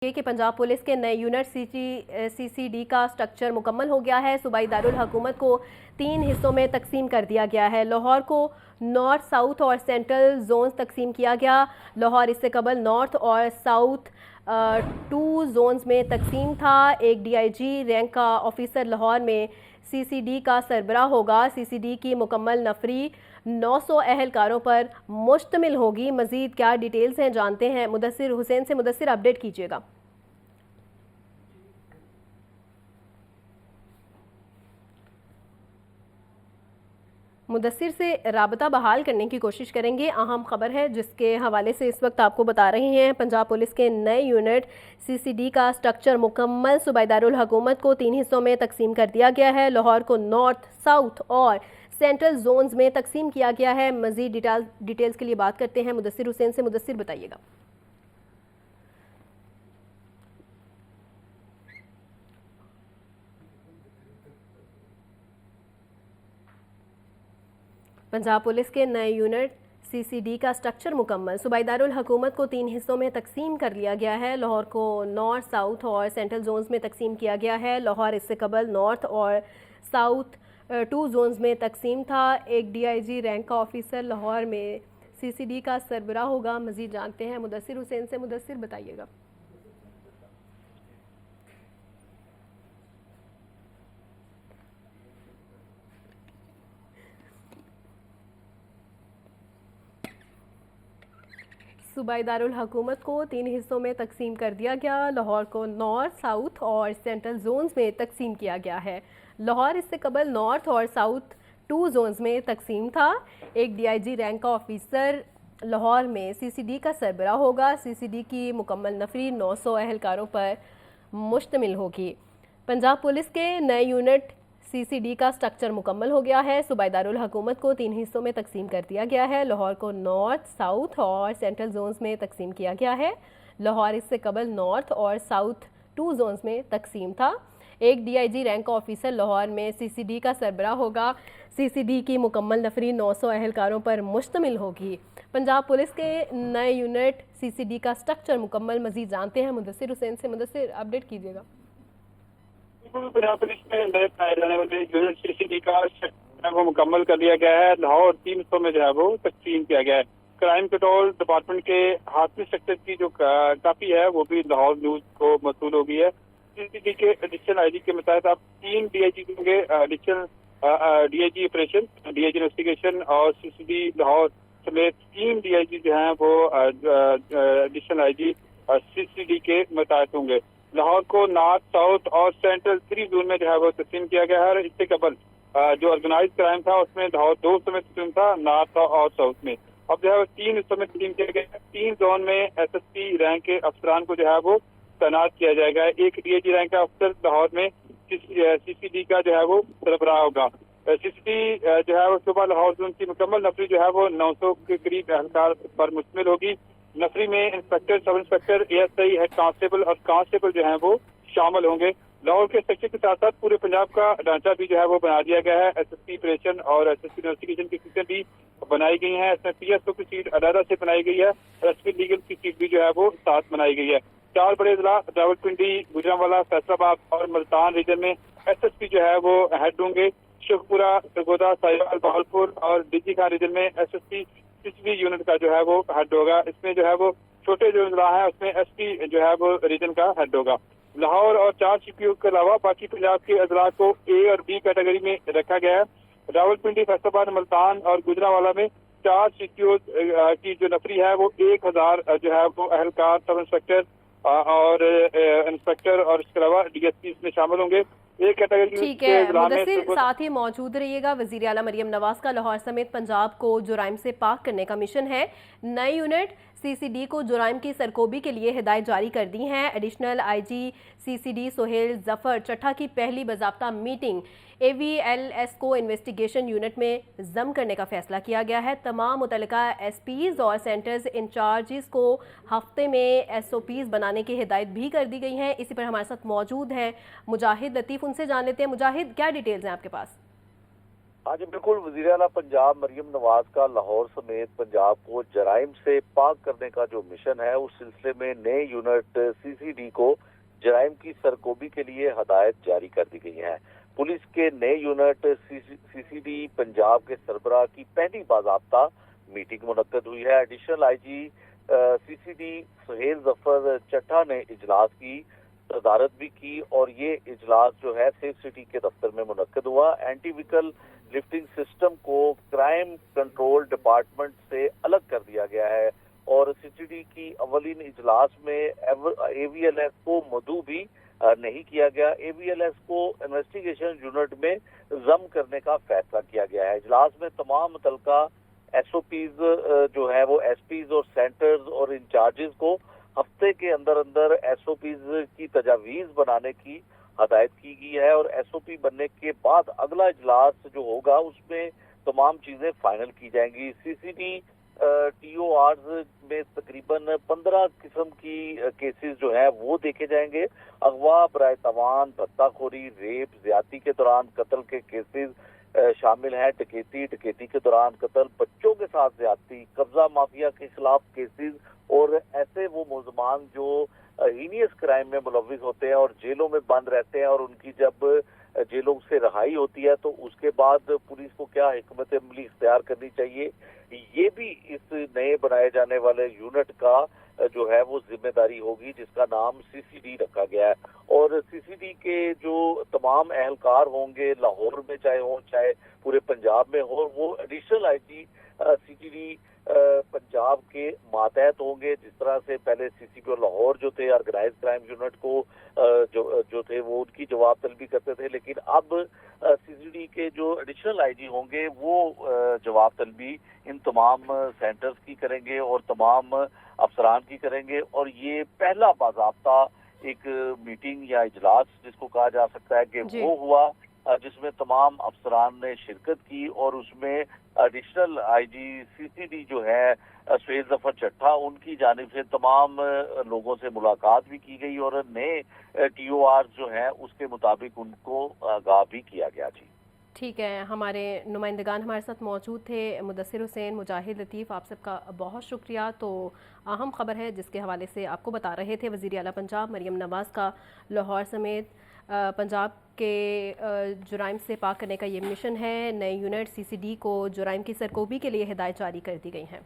ये कि पंजाब पुलिस के नए यूनिट सीसीडी का स्ट्रक्चर मुकम्मल हो गया है। सूबाई दारुल हुकूमत को 3 हिस्सों में तकसीम कर दिया गया है। लाहौर को नॉर्थ, साउथ और सेंट्रल जोन्स तकसीम किया गया। लाहौर इससे कबल नॉर्थ और साउथ 2 जोन्स में तकसीम था। एक DIG रैंक का ऑफिसर लाहौर में CCD का सरबराह होगा। CCD की मुकम्मल नफरी 900 अहलकारों पर मुश्तमिल होगी। मजीद क्या डिटेल्स हैं जानते हैं मुदस्सिर हुसैन से। मुदस्सिर, अपडेट कीजिएगा। मुदस्सिर से राबता बहाल करने की कोशिश करेंगे। अहम खबर है जिसके हवाले से इस वक्त आपको बता रहे हैं। पंजाब पुलिस के नए यूनिट CCD का स्ट्रक्चर मुकम्मल। सूबाई दारुल हुकूमत को 3 हिस्सों में तकसीम कर दिया गया है। लाहौर को नॉर्थ, साउथ और सेंट्रल जोन्स में तकसीम किया गया है। मजीद डिटेल्स के लिए बात करते हैं मुदस्सिर हुसैन से। मुदस्सिर, बताइएगा। पंजाब पुलिस के नए यूनिट CCD का स्ट्रक्चर मुकम्मल। सूबाई दारुल हुकूमत को 3 हिस्सों में तकसीम कर लिया गया है। लाहौर को नॉर्थ, साउथ और सेंट्रल जोन्स में तकसीम किया गया है। लाहौर इससे कबल नॉर्थ और साउथ 2 जोन्स में तकसीम था। एक DIG रैंक का ऑफिसर लाहौर में CCD का सरबराह होगा। मजीद जानते हैं मुदस्सिर हुसैन से। मुदस्सिर, बताइएगा। सूबाई दारुल हुकूमत को 3 हिस्सों में तकसीम कर दिया गया। लाहौर को नॉर्थ, साउथ और सेंट्रल जोन्स में तकसीम किया गया है। लाहौर इससे कबल नॉर्थ और साउथ 2 जोन्स में तकसीम था। एक DIG रैंक का ऑफिसर लाहौर में CCD का सरबराह होगा। CCD की मुकम्मल नफरी 900 अहलकारों पर मुश्तमिल होगी। पंजाब पुलिस के नए यूनिट CCD का स्ट्रक्चर मुकम्मल हो गया है। सूबाई दारुल हुकूमत को 3 हिस्सों में तकसीम कर दिया गया है। लाहौर को नॉर्थ, साउथ और सेंट्रल जोन्स में तकसीम किया गया है। लाहौर इससे कबल नॉर्थ और साउथ 2 जोन्स में तकसीम था। एक DIG रैंक का ऑफिसर लाहौर में CCD का सरबराह होगा। CCD की मुकम्मल नफरी 900 अहलकारों पर मुश्तमिल होगी। पंजाब पुलिस के नए यूनिट CCD का स्ट्रक्चर मुकम्मल। मजीद जानते हैं मुदस्सिर हुसैन से। मुदस्सिर, अपडेट कीजिएगा। पंजाब पुलिस में नए पाए जाने वाले यूनिट CCD का सेक्टर वो मुकम्मल कर लिया गया है। लाहौर 3 हिस्सों में जो है वो तकसीम किया गया है। क्राइम कंट्रोल डिपार्टमेंट के हाथमी सेक्टर की जो कापी है वो भी लाहौर न्यूज को मसूल हो गई है। CCD के एडिशनल IG के मुताबिक अब 3 DIG होंगे। Additional DIG operation, DIG investigation और CCD लाहौर समेत 3 DIG जो हैं वो एडिशनल IG CCD के मुताबिक होंगे। लाहौर को नॉर्थ, साउथ और सेंट्रल 3 जोन में जो है वो तकसीम किया गया है। इससे कबल जो ऑर्गेनाइज क्राइम था उसमें लाहौर 2 हिस्सों में तकसीम था, नॉर्थ और साउथ में। अब जो है वो 3 हिस्सों में तकसीम किया गया है। 3 जोन में SSP रैंक के अफसरान को जो है वो तैनात किया जाएगा। एक DIG रैंक का अफसर लाहौर में CCD का जो है वो सरबराह होगा। CCD जो है वो सुबह लाहौर जोन की मुकम्मल नफरी जो है वो 900 के करीब अहलकार पर मुश्तमिल होगी। नफरी में inspector, sub inspector, ASI, head constable और कांस्टेबल जो हैं वो शामिल होंगे। लाहौर के सेक्टर के साथ साथ पूरे पंजाब का ढांचा भी जो है वो बना दिया गया है। SSP ऑपरेशन और SSP इन्वेस्टिगेशन की सीटें भी बनाई गई हैं। इसमें PSO की सीट अलहदा से बनाई गई है और SP लीगल की सीट भी जो है वो साथ बनाई गई है। 4 बड़े जिला रावलपिंडी, गुजरांवाला, फैसलाबाद और मुल्तान रीजन में SSP जो है वो हेड होंगे। शेखपुरा, सरगोदा, साहिवाल, बहावलपुर और DG खान रीजन में SSP CCD यूनिट का जो है वो हेड होगा। इसमें जो है वो छोटे जो जिला है उसमें SP जो है वो रीजन का हेड होगा। लाहौर और 4 CPO के अलावा बाकी पंजाब के अजला को A और B कैटेगरी में रखा गया है। रावलपिंडी, फैसलाबाद, मुल्तान और गुजरांवाला में 4 CPO की जो नफरी है वो 1000 जो है वो अहलकार, सब इंस्पेक्टर और इंस्पेक्टर और इसके अलावा DSP इसमें शामिल होंगे। एक कैटेगरी ठीक है मुदस्सिर, साथ ही मौजूद रहिएगा। वज़ीर आला मरियम नवाज का लाहौर समेत पंजाब को जुराइम से पाक करने का मिशन है। नई यूनिट CCD को जुराइम की सरकोबी के लिए हिदायत जारी कर दी हैं। Additional IG CCD Sohail Zafar Chattha की पहली बाज़ाब्ता मीटिंग AVLS को इन्वेस्टिगेशन यूनिट में जम करने का फैसला किया गया है। तमाम मुतल्लिका SPs और सेंटर्स इंचार्जिस को हफ्ते में SOPs बनाने की हिदायत भी कर दी गई हैं। इसी पर हमारे साथ मौजूद हैं मुजाहिद लतीफ़, उनसे जान लेते हैं। मुजाहिद, क्या डिटेल्स हैं आपके पास? हाँ जी बिल्कुल, वज़ीर आला पंजाब मरियम नवाज का लाहौर समेत पंजाब को जराइम से पाक करने का जो मिशन है, उस सिलसिले में नए यूनिट सीसीडी को जराइम की सरकोबी के लिए हदायत जारी कर दी गई है। पुलिस के नए यूनिट सीसीडी पंजाब के सरबराह की पहली बाज़ाब्ता मीटिंग मुनक्कद हुई है। Additional IG CCD Suhail Zafar Chattha ने इजलास की सदारत भी की और ये इजलास जो है सेफ सिटी के दफ्तर में मुनक्कद हुआ। एंटी व्हीकल लिफ्टिंग सिस्टम को क्राइम कंट्रोल डिपार्टमेंट से अलग कर दिया गया है और सीसीडी की अवलीन इजलास में एवीएलएस को मदू भी नहीं किया गया। एवीएलएस को इन्वेस्टिगेशन यूनिट में जम करने का फैसला किया गया है। इजलास में तमाम मुतलका एसओपीज जो है वो एसपीज और सेंटर्स और इंचार्जेस को हफ्ते के अंदर अंदर एसओपीज की तजावीज बनाने की हदायत की गई है और एसओपी बनने के बाद अगला इजलास जो होगा उसमें तमाम चीजें फाइनल की जाएंगी। सीसीडी टीओआर में तकरीबन 15 किस्म की केसेस जो है वो देखे जाएंगे। अगवा, बराए तवान, भत्ताखोरी, रेप, ज्यादती के दौरान कत्ल के केसेस शामिल हैं। डकैती के दौरान कत्ल, बच्चों के साथ ज्यादती, कब्जा माफिया के खिलाफ केसेस और ऐसे वो मुलजमान जो हीनियस क्राइम में मुलविस होते हैं और जेलों में बंद रहते हैं और उनकी जब जेलों से रहाई होती है तो उसके बाद पुलिस को क्या हिकमत अमली इख्तियार करनी चाहिए, ये भी इस नए बनाए जाने वाले यूनिट का जो है वो जिम्मेदारी होगी, जिसका नाम सीसीडी रखा गया है। और सीसीडी के जो तमाम एहलकार होंगे लाहौर में चाहे हो चाहे पूरे पंजाब में हो, वो एडिशनल आईजी सीसीडी पंजाब के मातहत होंगे। जिस तरह से पहले सीसीपी और लाहौर जो थे ऑर्गेनाइज क्राइम यूनिट को जो थे वो उनकी जवाब तलबी करते थे, लेकिन अब सीसीडी के जो एडिशनल आईजी होंगे वो जवाब तलबी इन तमाम सेंटर्स की करेंगे और तमाम अफसरान की करेंगे। और ये पहला बाज़ाब्ता एक मीटिंग या इजलास जिसको कहा जा सकता है कि वो हुआ जिसमें तमाम अफसरान ने शिरकत की और उसमें एडिशनल आईजी सीसीडी जो है सुहेल जफर चट्टा, उनकी जानिब से तमाम लोगों से मुलाकात भी की गई और नए टीओआर जो है उसके मुताबिक उनको आगाह भी किया गया। जी ठीक है, हमारे नुमाइंदगान हमारे साथ मौजूद थे, मुदस्सिर हुसैन, मुजाहिद लतीफ़, आप सबका बहुत शुक्रिया। तो अहम खबर है जिसके हवाले से आपको बता रहे थे वज़ीर आला पंजाब मरियम नवाज़ का लाहौर समेत पंजाब के जुराइम से पाक करने का ये मिशन है। नए यूनिट सीसीडी को जुराइम की सरकोबी के लिए हिदायत जारी कर दी गई हैं।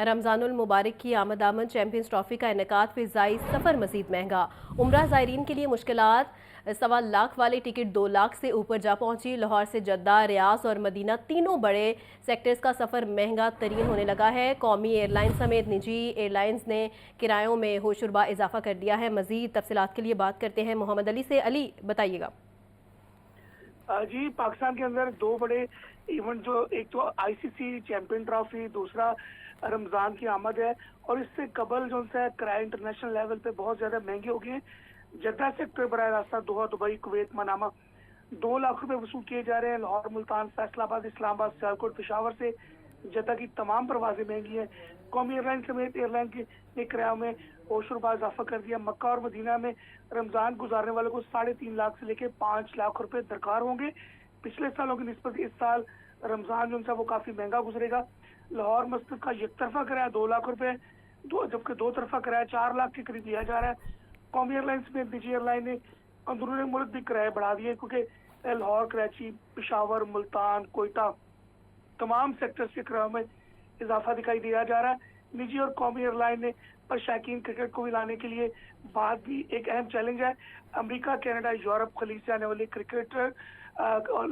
रमज़ानुल मुबारक की आमद चैंपियंस ट्रॉफी का इनेकाद फ़िज़ाई सफ़र मज़ीद महंगा। उम्रा ज़ायरीन के लिए मुश्किलात, 1.25 लाख वाली टिकट 2 लाख से ऊपर जा पहुंची। लाहौर से जद्दा, रियाज और मदीना तीनों बड़े सेक्टर्स का सफ़र महंगा तरीन होने लगा है। कौमी एयरलाइन समेत निजी एयरलाइंस ने किरायों में होशरुबा इजाफा कर दिया है। मज़ीद तफसीलात के लिए बात करते हैं मोहम्मद अली से। अली, बताइएगा। जी, पाकिस्तान के अंदर 2 बड़े इवेंट, जो एक तो आईसीसी चैंपियन ट्रॉफी, दूसरा रमजान की आमद है और इससे कबल जो है किराए इंटरनेशनल लेवल पे बहुत ज्यादा महंगे हो गए हैं। जद्दा सेक्टर बराह रास्ता दोहा, दुबई, कुवैत, मनामा 2 लाख रुपए वसूल किए जा रहे हैं। लाहौर, मुल्तान, फैसलाबाद, इस्लामाबाद, सियालकोट, पेशावर से जद्दा की तमाम परवाजें महंगी हैं। कौमी एयरलाइन समेत एयरलाइन के किराए में होशरुबा इजाफा कर दिया। मक्का और मदीना में रमजान गुजारने वालों को 3.5 लाख से लेकर 5 लाख रुपए दरकार होंगे। पिछले सालों की निस्बत इस साल रमजान जो है वो काफी महंगा गुजरेगा। लाहौर मस्जिद का एक तरफा किराया 2 लाख रुपए, जबकि 2 तरफा किराया 4 लाख के करीब दिया जा रहा है। कौमी एयरलाइंस में निजी एयरलाइन ने अंदरूनी मुल्क भी किराए बढ़ा दिए क्योंकि लाहौर, कराची, पेशावर, मुल्तान, कोयटा तमाम सेक्टर्स के किरायों में इजाफा दिखाई दिया जा रहा है। निजी और कौमी एयरलाइन ने पर शौकीन क्रिकेट को भी लाने के लिए बात भी एक अहम चैलेंज है। अमेरिका, कनाडा, यूरोप, खलीज से आने वाले क्रिकेटर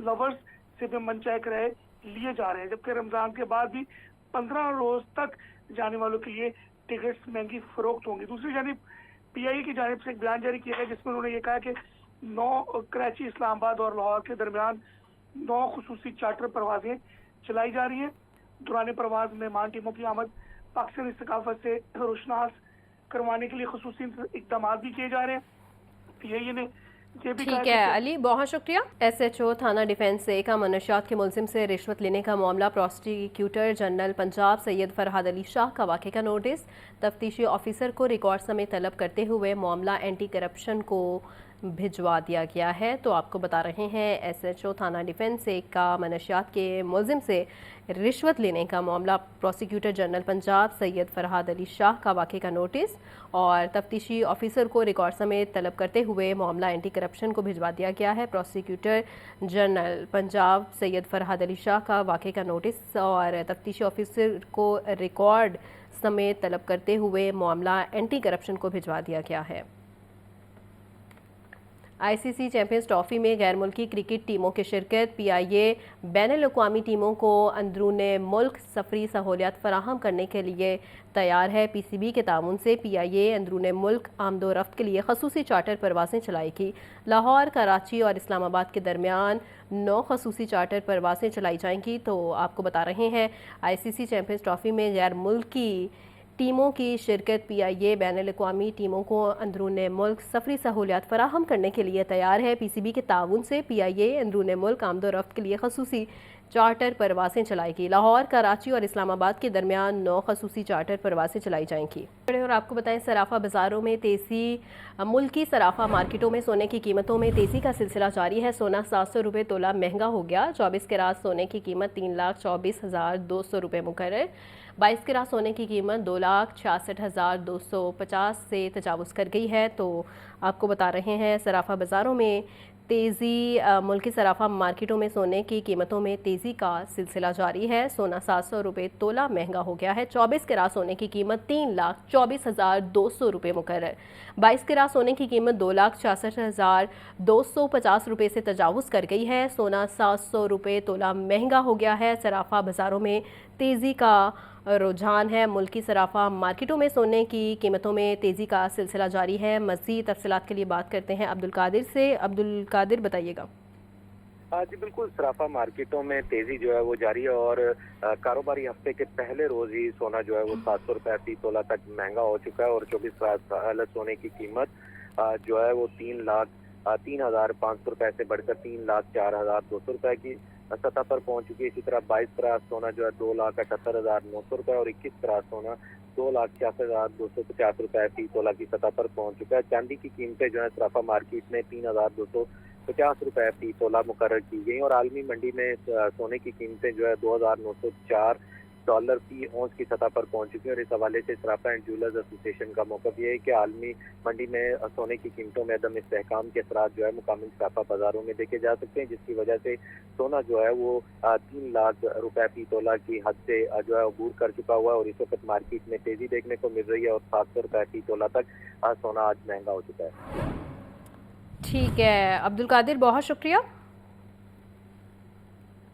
लवर्स से भी मनचाहे किराए लिए जा रहे हैं, जबकि रमजान के बाद भी 15 रोज तक जाने वालों के लिए टिकट्स महंगी फरोख्त होंगी। दूसरी जानिब पीआईए की जानिब से एक बयान जारी किया गया जिसमें उन्होंने ये कहा कि 9 कराची, इस्लामाबाद और लाहौर के दरमियान 9 खुसूसी चार्टर परवाजें चलाई जा रही हैं। दौरान प्रवास मेहमान टीमों की आमद पाकिस्तानी सकाफत से रोशनास करवाने के लिए खुसूसी इकदाम भी किए जा रहे हैं। पीआईए ने ठीक है अली, बहुत शुक्रिया। एसएचओ थाना डिफेंस से का मनशियात के मुलजिम से रिश्वत लेने का मामला, प्रोसिक्यूटर जनरल पंजाब सैयद फरहाद अली शाह का वाक़े का नोटिस, तफ्तीशी ऑफिसर को रिकॉर्ड समेत तलब करते हुए मामला एंटी करप्शन को भिजवा दिया गया है। तो आपको बता रहे हैं एसएचओ थाना डिफेंस एक का मनशियात के मुलजिम से रिश्वत लेने का मामला। प्रोसिक्यूटर जनरल पंजाब सैयद फरहाद अली शाह का वाक़े का नोटिस और तफ्तीशी ऑफिसर को रिकॉर्ड समेत तलब करते हुए मामला एंटी करप्शन को भिजवा दिया गया है। प्रोसिक्यूटर जनरल पंजाब सैयद फरहाद अली शाह का वाक़े का नोटिस और तफ्तीशी ऑफिसर को रिकॉर्ड समेत तलब करते हुए मामला एंटी करप्शन को भिजवा दिया गया है। आईसीसी चैंपियंस ट्रॉफी में गैर मुल्की क्रिकेट टीमों की शिरकत। पीआईए बैनुल-अक़वामी टीमों को अंदरूने मुल्क सफरी सहूलियत फराहम करने के लिए तैयार है। पीसीबी के ताउन से पीआईए अंदरूने मुल्क आमदोरफ्त के लिए खसूसी चार्टर परवाज़ें चलाएगी। लाहौर, कराची और इस्लामाबाद के दरमियान 9 खसूसी चार्टर परवाज़ें चलाई जाएंगी। तो आपको बता रहे हैं आईसीसी चैंपियंस ट्रॉफी में गैर मुल्की टीमों की शिरकत। पीआईए बैनुल-अक़वामी टीमों को अंदरून मुल्क सफरी सहूलियत फराहम करने के लिए तैयार है। पीसीबी के ताउन से पीआईए अंदरून मुल्क आमदोरफ्त के लिए खसूसी चार्टर परवासें चलाएगी। लाहौर, कराची और इस्लामाबाद के दरमियान 9 खसूसी चार्टर परवासें चलाई जाएंगी। और आपको बताएं सराफा बाज़ारों में तेज़ी। मुल्की सराफा मार्केटों में सोने की कीमतों में तेज़ी का सिलसिला जारी है। सोना 700 रुपये तोला महंगा हो गया। 24 कैरात सोने की कीमत 3,24,200 रुपये मुकर्रर। 22 कैरात सोने की कीमत 2,66,250 से तजावुज़ कर गई है। तो आपको बता रहे हैं सराफा बाज़ारों में तेज़ी। मुल्की सराफा मार्केटों में सोने की कीमतों में तेज़ी का सिलसिला जारी है। सोना 700 रुपये तोला महंगा हो गया है। 24 कैरात सोने की कीमत 3,24,200 रुपये मुकर्रर। 22 कैरात सोने की कीमत 2,66,250 रुपये से तजावुज़ कर गई है। सोना 700 रुपये तोला महंगा हो गया है। सराफा बाज़ारों में तेज़ी का रुझान है। मुल्की सराफा मार्केटों में सोने की कीमतों में तेज़ी का सिलसिला जारी है। मज़ीद तफसीलात के लिए बात करते हैं अब्दुल कादिर से। अब्दुल कादिर बताइएगा। जी बिल्कुल, सराफा मार्केटों में तेजी जो है वो जारी है और कारोबारी हफ्ते के पहले रोज ही सोना जो है वो 700 रुपये फी तोला तक महंगा हो चुका है और 24 कैरेट सोने की कीमत जो है वो 3,0500 रुपये से बढ़कर 3,04,200 रुपये की सतह पर पहुंच चुकी है। इसी तरह 22 कैरेट सोना जो है 2,78,900 रुपये और 21 कैरेट सोना 2,66,250 रुपये फी तोला की सतह पर पहुंच चुका है। चांदी की कीमतें जो है सराफा मार्केट में 3,250 रुपये फी तोला मुकर्रर की गई और आलमी मंडी में सोने की कीमतें जो है $2,904 फी औंस की सतह पर पहुंच चुकी है। और इस हवाले से सराफा एंड ज्वेलर्स एसोसिएशन का मौक़िफ़ ये है कि आलमी मंडी में सोने की कीमतों में अदम इस्तेहकाम के असरात जो है मुकामी सराफा बाजारों में देखे जा सकते हैं, जिसकी वजह से सोना जो है वो 3 लाख रुपए फी तोला की हद से जो है अबूर कर चुका हुआ है और इस वक्त मार्केट में तेजी देखने को मिल रही है और 700 रुपए फी तोला तक सोना आज महंगा हो चुका है। ठीक है अब्दुल कादिर, बहुत शुक्रिया।